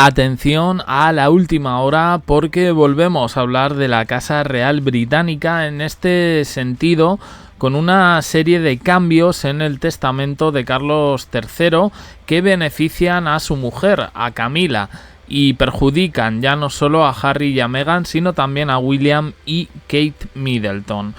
Atención a la última hora porque volvemos a hablar de la Casa Real Británica, en este sentido con una serie de cambios en el testamento de Carlos III que benefician a su mujer, a Camila, y perjudican ya no solo a Harry y a Meghan, sino también a William y Kate Middleton.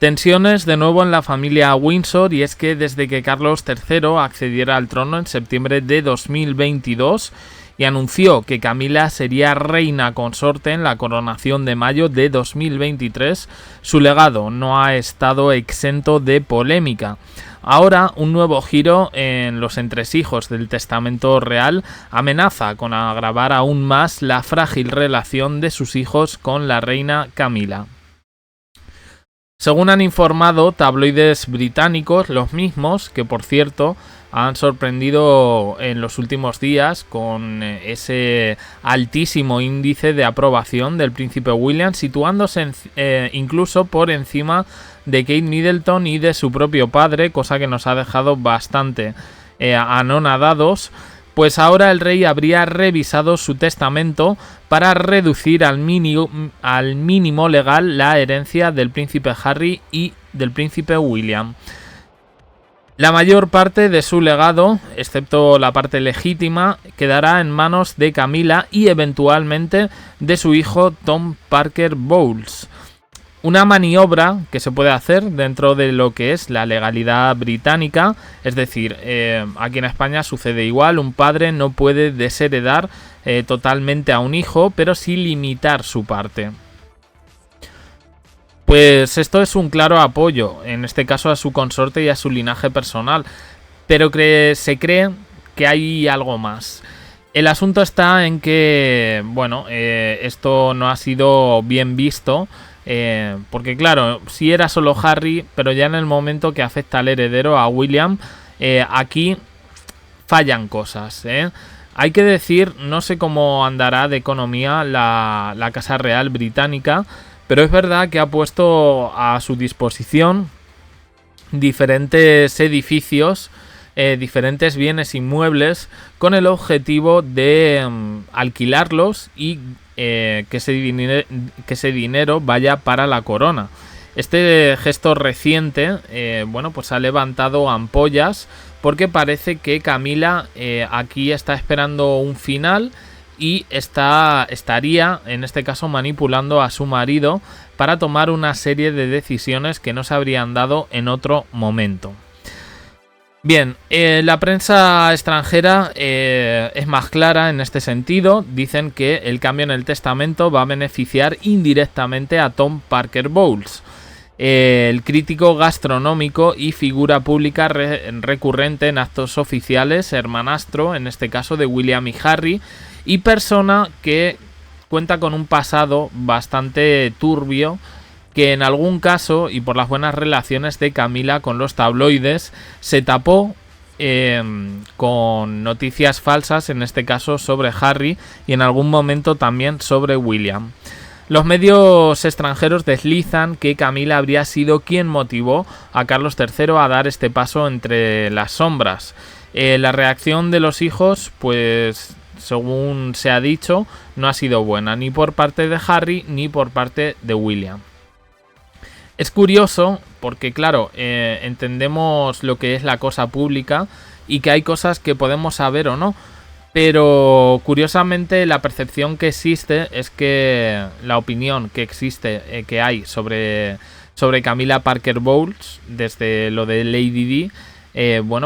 Tensiones de nuevo en la familia Windsor, y es que desde que Carlos III accediera al trono en septiembre de 2022 y anunció que Camila sería reina consorte en la coronación de mayo de 2023, su legado no ha estado exento de polémica. Ahora, un nuevo giro en los entresijos del testamento real amenaza con agravar aún más la frágil relación de sus hijos con la reina Camila. Según han informado tabloides británicos, los mismos que, por cierto, han sorprendido en los últimos días con ese altísimo índice de aprobación del príncipe William, situándose incluso por encima de Kate Middleton y de su propio padre, cosa que nos ha dejado bastante anonadados. Pues ahora el rey habría revisado su testamento para reducir al mínimo legal la herencia del príncipe Harry y del príncipe William. La mayor parte de su legado, excepto la parte legítima, quedará en manos de Camila y eventualmente de su hijo Tom Parker Bowles. Una maniobra que se puede hacer dentro de lo que es la legalidad británica, es decir, aquí en España sucede igual, un padre no puede desheredar totalmente a un hijo, pero sí limitar su parte. Pues esto es un claro apoyo, en este caso a su consorte y a su linaje personal, pero se cree que hay algo más. El asunto está en que, esto no ha sido bien visto, porque claro, si era solo Harry, pero ya en el momento que afecta al heredero, a William, aquí fallan cosas, Hay que decir, no sé cómo andará de economía la Casa Real Británica, pero es verdad que ha puesto a su disposición diferentes edificios, diferentes bienes inmuebles, con el objetivo de alquilarlos y que ese dinero vaya para la corona. Este gesto reciente pues ha levantado ampollas, porque parece que Camila aquí está esperando un final y estaría en este caso manipulando a su marido para tomar una serie de decisiones que no se habrían dado en otro momento. Bien, la prensa extranjera es más clara en este sentido. Dicen que el cambio en el testamento va a beneficiar indirectamente a Tom Parker Bowles, el crítico gastronómico y figura pública recurrente en actos oficiales, hermanastro en este caso de William y Harry, y persona que cuenta con un pasado bastante turbio, que en algún caso, y por las buenas relaciones de Camila con los tabloides, se tapó con noticias falsas, en este caso sobre Harry, y en algún momento también sobre William. Los medios extranjeros deslizan que Camila habría sido quien motivó a Carlos III a dar este paso entre las sombras. La reacción de los hijos, pues según se ha dicho, no ha sido buena, ni por parte de Harry ni por parte de William. Es curioso porque, claro, entendemos lo que es la cosa pública y que hay cosas que podemos saber o no, pero curiosamente la percepción que existe es que la opinión que existe, que hay sobre Camila Parker Bowles, desde lo de Lady Di,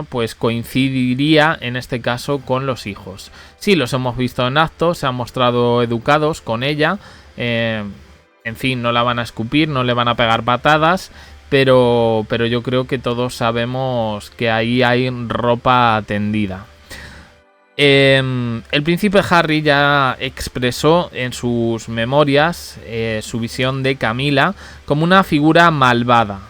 pues coincidiría en este caso con los hijos. Sí, los hemos visto en actos, se han mostrado educados con ella, en fin, no la van a escupir, no le van a pegar patadas, pero yo creo que todos sabemos que ahí hay ropa tendida. El príncipe Harry ya expresó en sus memorias su visión de Camila como una figura malvada,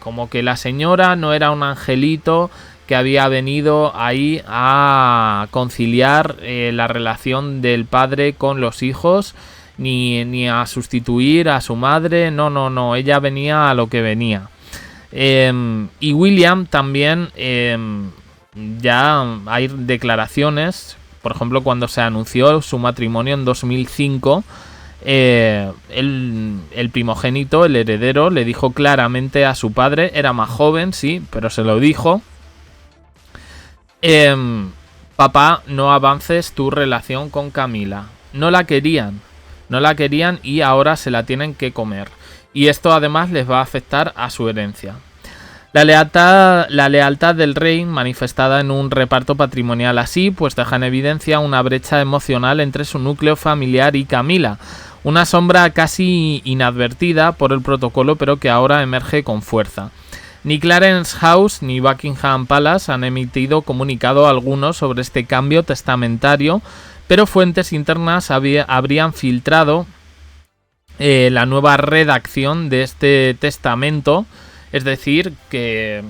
como que la señora no era un angelito que había venido ahí a conciliar la relación del padre con los hijos, ni a sustituir a su madre. No, ella venía a lo que venía. Y William también, ya hay declaraciones Por ejemplo, cuando se anunció su matrimonio en 2005, el primogénito, el heredero, le dijo claramente a su padre, era más joven, sí, pero se lo dijo: papá, no avances tu relación con Camila. No la querían y ahora se la tienen que comer. Y esto además les va a afectar a su herencia. La lealtad del rey, manifestada en un reparto patrimonial así, pues deja en evidencia una brecha emocional entre su núcleo familiar y Camila. Una sombra casi inadvertida por el protocolo, pero que ahora emerge con fuerza. Ni Clarence House ni Buckingham Palace han emitido comunicado alguno sobre este cambio testamentario, pero fuentes internas habrían filtrado la nueva redacción de este testamento. Es decir, que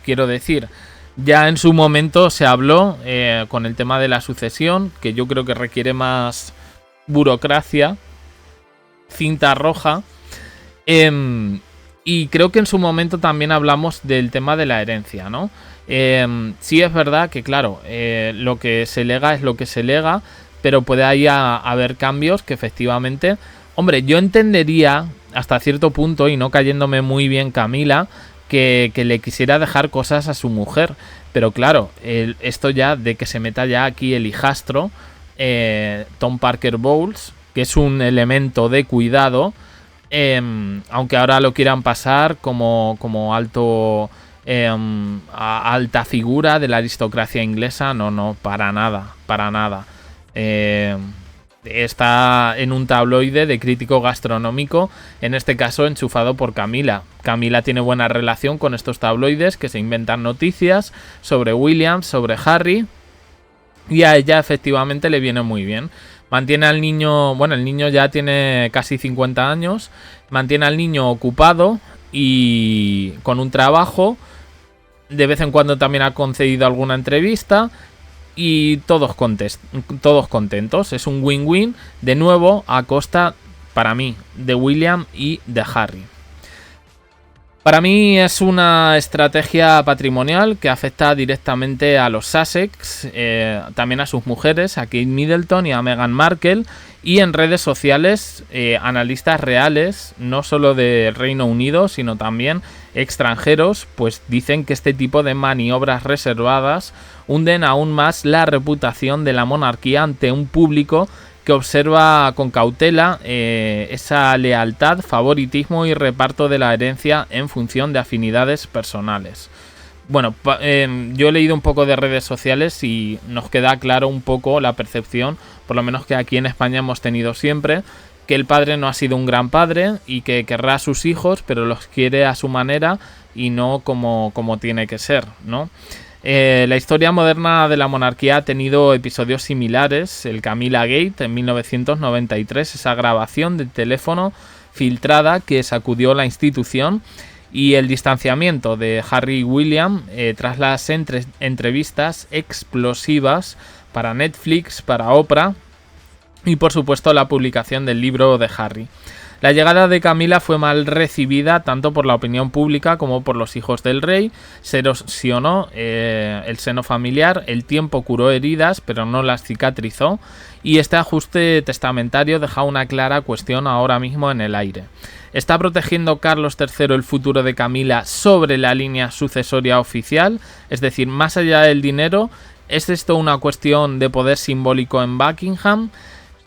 quiero decir, ya en su momento se habló con el tema de la sucesión, que yo creo que requiere más burocracia, cinta roja, y creo que en su momento también hablamos del tema de la herencia, ¿no? Sí es verdad que, claro, lo que se lega es lo que se lega, pero puede ahí haber cambios que efectivamente... Hombre, yo entendería hasta cierto punto, y no cayéndome muy bien Camila, que le quisiera dejar cosas a su mujer. Pero claro, esto ya de que se meta ya aquí el hijastro, Tom Parker Bowles, que es un elemento de cuidado, aunque ahora lo quieran pasar como alta figura de la aristocracia inglesa, no, para nada. Está en un tabloide de crítico gastronómico, en este caso enchufado por Camila. Camila tiene buena relación con estos tabloides que se inventan noticias sobre William, sobre Harry, y a ella efectivamente le viene muy bien. Mantiene al niño, bueno, el niño ya tiene casi 50 años, mantiene al niño ocupado y con un trabajo. De vez en cuando también ha concedido alguna entrevista. Y todos contentos. Es un win-win, de nuevo, a costa, para mí, de William y de Harry. Para mí es una estrategia patrimonial que afecta directamente a los Sussex, también a sus mujeres, a Kate Middleton y a Meghan Markle. Y en redes sociales, analistas reales, no solo de Reino Unido, sino también extranjeros, pues dicen que este tipo de maniobras reservadas hunden aún más la reputación de la monarquía ante un público que observa con cautela esa lealtad, favoritismo y reparto de la herencia en función de afinidades personales. Bueno, yo he leído un poco de redes sociales y nos queda claro un poco la percepción, por lo menos que aquí en España hemos tenido siempre, que el padre no ha sido un gran padre y que querrá a sus hijos, pero los quiere a su manera y no como tiene que ser, ¿no? La historia moderna de la monarquía ha tenido episodios similares. El Camilla Gate en 1993, esa grabación de teléfono filtrada que sacudió la institución, y el distanciamiento de Harry y William tras las entrevistas explosivas para Netflix, para Oprah, y por supuesto la publicación del libro de Harry. La llegada de Camila fue mal recibida tanto por la opinión pública como por los hijos del rey. Se erosionó el seno familiar, el tiempo curó heridas pero no las cicatrizó, y este ajuste testamentario deja una clara cuestión ahora mismo en el aire. ¿Está protegiendo Carlos III el futuro de Camila sobre la línea sucesoria oficial? Es decir, más allá del dinero, ¿es esto una cuestión de poder simbólico en Buckingham?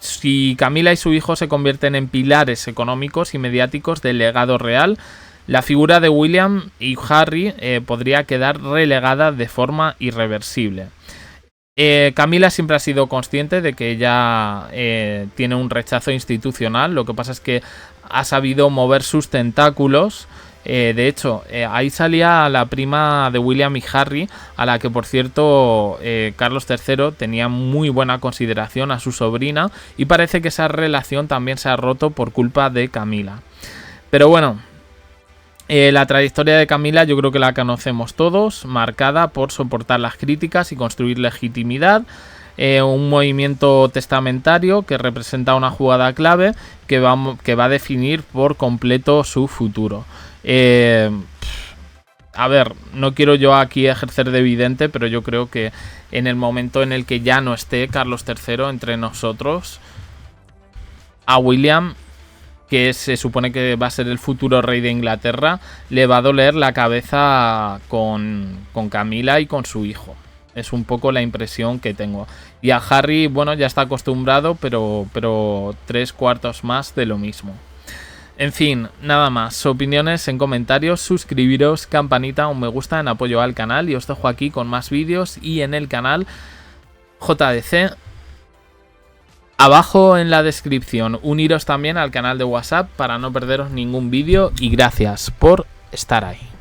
Si Camila y su hijo se convierten en pilares económicos y mediáticos del legado real, la figura de William y Harry podría quedar relegada de forma irreversible. Camila siempre ha sido consciente de que ella tiene un rechazo institucional, lo que pasa es que ha sabido mover sus tentáculos. De hecho, ahí salía la prima de William y Harry, a la que por cierto Carlos III tenía muy buena consideración a su sobrina, y parece que esa relación también se ha roto por culpa de Camila. Pero bueno, la trayectoria de Camila yo creo que la conocemos todos, marcada por soportar las críticas y construir legitimidad. Un movimiento testamentario que representa una jugada clave que va a definir por completo su futuro. a ver, no quiero yo aquí ejercer de vidente, pero yo creo que en el momento en el que ya no esté Carlos III entre nosotros, a William, que se supone que va a ser el futuro rey de Inglaterra, le va a doler la cabeza con Camila y con su hijo. Es un poco la impresión que tengo. Y a Harry, bueno, ya está acostumbrado, pero 3/4 más de lo mismo. En fin, nada más. Opiniones en comentarios, suscribiros, campanita, un me gusta en apoyo al canal. Y os dejo aquí con más vídeos y en el canal JDC. Abajo en la descripción, uniros también al canal de WhatsApp para no perderos ningún vídeo. Y gracias por estar ahí.